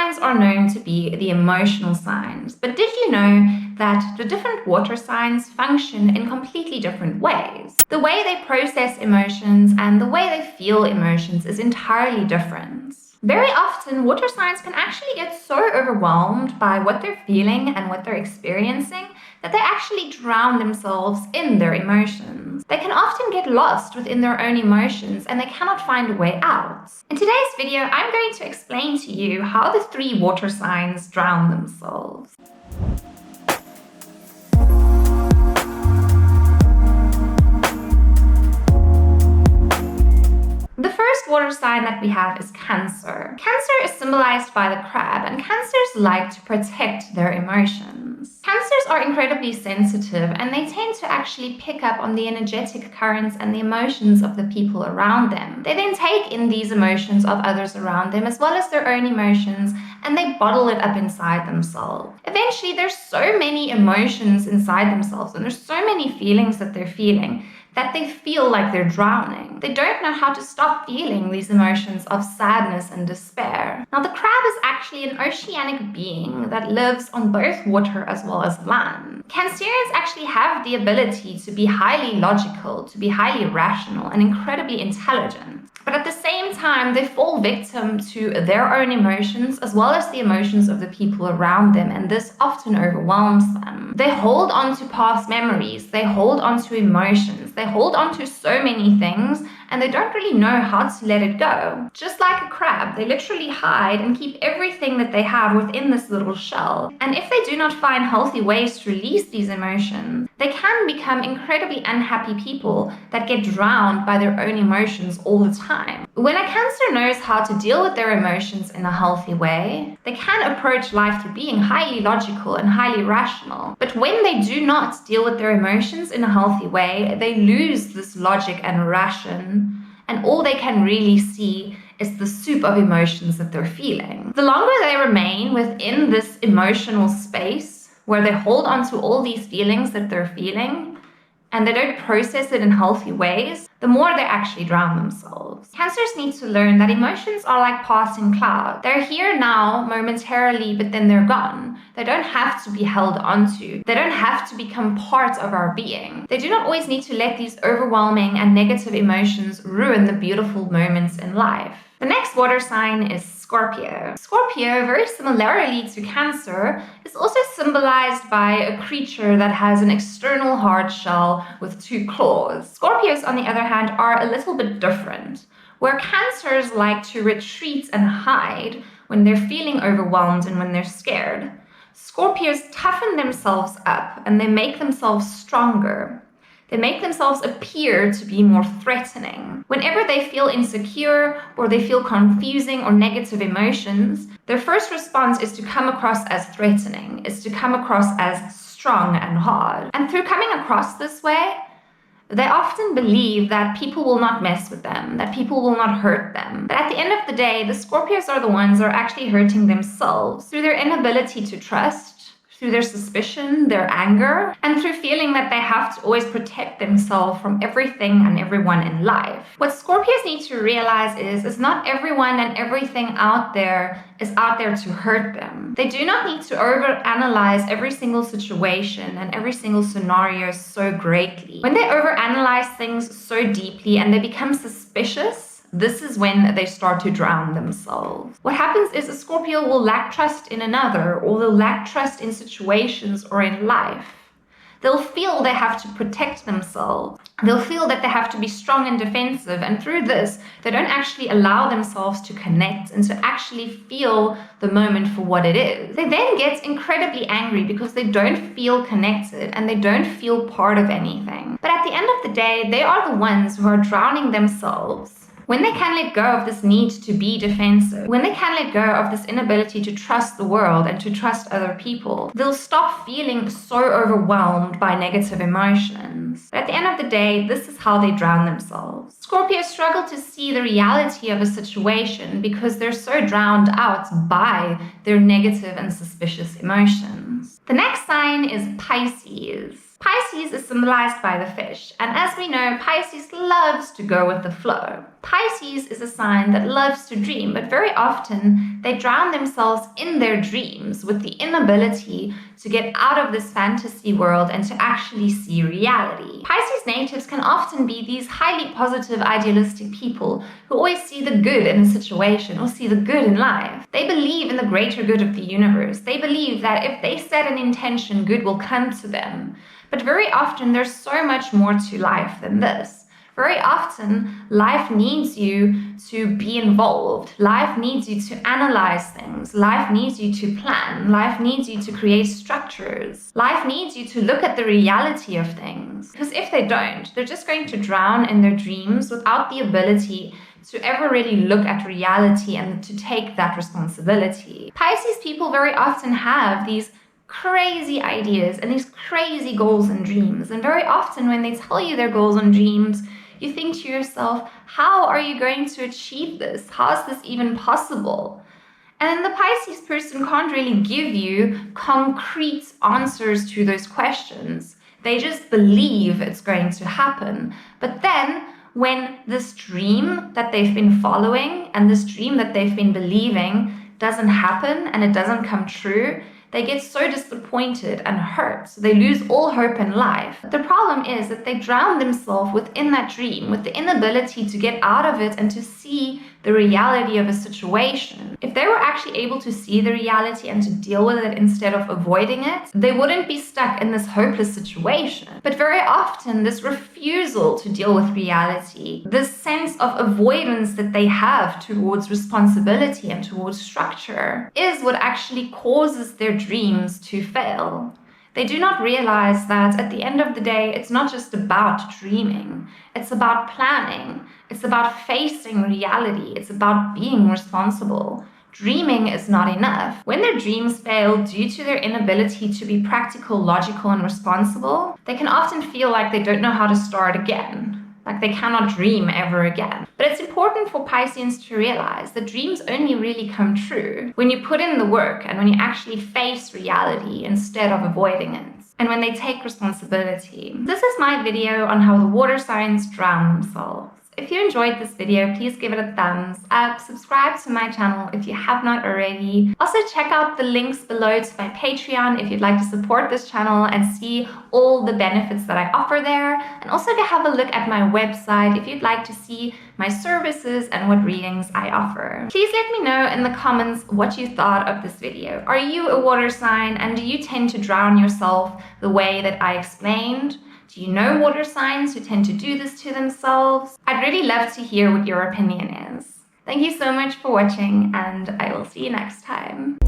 signs are known to be the emotional signs, but did you know that the different water signs function in completely different ways? The way they process emotions and the way they feel emotions is entirely different. Very often, water signs can actually get so overwhelmed by what they're feeling and what they're experiencing that they actually drown themselves in their emotions. They can often get lost within their own emotions and they cannot find a way out. In today's video, I'm going to explain to you how the 3 water signs drown themselves. The first water sign that we have is Cancer. Cancer is symbolized by the crab, and Cancers like to protect their emotions. Cancers are incredibly sensitive, and they tend to actually pick up on the energetic currents and the emotions of the people around them. They then take in these emotions of others around them, as well as their own emotions, and they bottle it up inside themselves. Eventually, there's so many emotions inside themselves, and there's so many feelings that they're feeling that they feel like they're drowning. They don't know how to stop feeling these emotions of sadness and despair. Now, the crab is actually an oceanic being that lives on both water as well as land. Cancerians actually have the ability to be highly logical, to be highly rational, and incredibly intelligent. But at the same time, they fall victim to their own emotions as well as the emotions of the people around them, and this often overwhelms them. They hold on to past memories, they hold on to emotions, they hold on to so many things, and they don't really know how to let it go. Just like a crab, they literally hide and keep everything that they have within this little shell. And if they do not find healthy ways to release these emotions, they can become incredibly unhappy people that get drowned by their own emotions all the time. When a Cancer knows how to deal with their emotions in a healthy way, they can approach life through being highly logical and highly rational. But when they do not deal with their emotions in a healthy way, they lose this logic and ration, and all they can really see is the soup of emotions that they're feeling. The longer they remain within this emotional space where they hold on to all these feelings that they're feeling, and they don't process it in healthy ways, the more they actually drown themselves. Cancers need to learn that emotions are like passing clouds. They're here now momentarily, but then they're gone. They don't have to be held onto. They don't have to become part of our being. They do not always need to let these overwhelming and negative emotions ruin the beautiful moments in life. The next water sign is Scorpio. Scorpio, very similarly to Cancer, is also symbolized by a creature that has an external hard shell with 2 claws. Scorpios, on the other hand, are a little bit different. Where Cancers like to retreat and hide when they're feeling overwhelmed and when they're scared, Scorpios toughen themselves up and they make themselves stronger. They make themselves appear to be more threatening. Whenever they feel insecure or they feel confusing or negative emotions, their first response is to come across as threatening, is to come across as strong and hard. And through coming across this way, they often believe that people will not mess with them, that people will not hurt them. But at the end of the day, the Scorpios are the ones that are actually hurting themselves through their inability to trust, through their suspicion, their anger, and through feeling that they have to always protect themselves from everything and everyone in life. What Scorpios need to realize is not everyone and everything out there is out there to hurt them. They do not need to overanalyze every single situation and every single scenario so greatly. When they overanalyze things so deeply and they become suspicious, this is when they start to drown themselves. What happens is a Scorpio will lack trust in another, or they'll lack trust in situations or in life. They'll feel they have to protect themselves. They'll feel that they have to be strong and defensive, and through this, they don't actually allow themselves to connect and to actually feel the moment for what it is. They then get incredibly angry because they don't feel connected and they don't feel part of anything. But at the end of the day, they are the ones who are drowning themselves. When they can let go of this need to be defensive, when they can let go of this inability to trust the world and to trust other people, they'll stop feeling so overwhelmed by negative emotions. But at the end of the day, this is how they drown themselves. Scorpios struggle to see the reality of a situation because they're so drowned out by their negative and suspicious emotions. The next sign is Pisces. Pisces is symbolized by the fish, and as we know, Pisces loves to go with the flow. Pisces is a sign that loves to dream, but very often they drown themselves in their dreams with the inability to get out of this fantasy world and to actually see reality. Pisces natives can often be these highly positive, idealistic people who always see the good in a situation or see the good in life. They believe in the greater good of the universe. They believe that if they set an intention, good will come to them. But very often there's so much more to life than this. Very often, life needs you to be involved. Life needs you to analyze things. Life needs you to plan. Life needs you to create structures. Life needs you to look at the reality of things. Because if they don't, they're just going to drown in their dreams without the ability to ever really look at reality and to take that responsibility. Pisces people very often have these crazy ideas and these crazy goals and dreams. And very often when they tell you their goals and dreams, you think to yourself, how are you going to achieve this? How is this even possible? And the Pisces person can't really give you concrete answers to those questions. They just believe it's going to happen. But then when this dream that they've been following and this dream that they've been believing doesn't happen and it doesn't come true, they get so disappointed and hurt. So they lose all hope in life. The problem is that they drown themselves within that dream, with the inability to get out of it and to see the reality of a situation. If they were actually able to see the reality and to deal with it instead of avoiding it, they wouldn't be stuck in this hopeless situation. But very often, this refusal to deal with reality, this sense of avoidance that they have towards responsibility and towards structure, is what actually causes their dreams to fail. They do not realize that at the end of the day, it's not just about dreaming. It's about planning. It's about facing reality. It's about being responsible. Dreaming is not enough. When their dreams fail due to their inability to be practical, logical, and responsible, they can often feel like they don't know how to start again. Like they cannot dream ever again. But it's important for Pisceans to realize that dreams only really come true when you put in the work and when you actually face reality instead of avoiding it. And when they take responsibility. This is my video on how the water signs drown themselves. If you enjoyed this video, please give it a thumbs up, subscribe to my channel if you have not already. Also check out the links below to my Patreon if you'd like to support this channel and see all the benefits that I offer there. And also to have a look at my website if you'd like to see my services and what readings I offer. Please let me know in the comments what you thought of this video. Are you a water sign and do you tend to drown yourself the way that I explained? Do you know water signs who tend to do this to themselves? I'd really love to hear what your opinion is. Thank you so much for watching, and I will see you next time.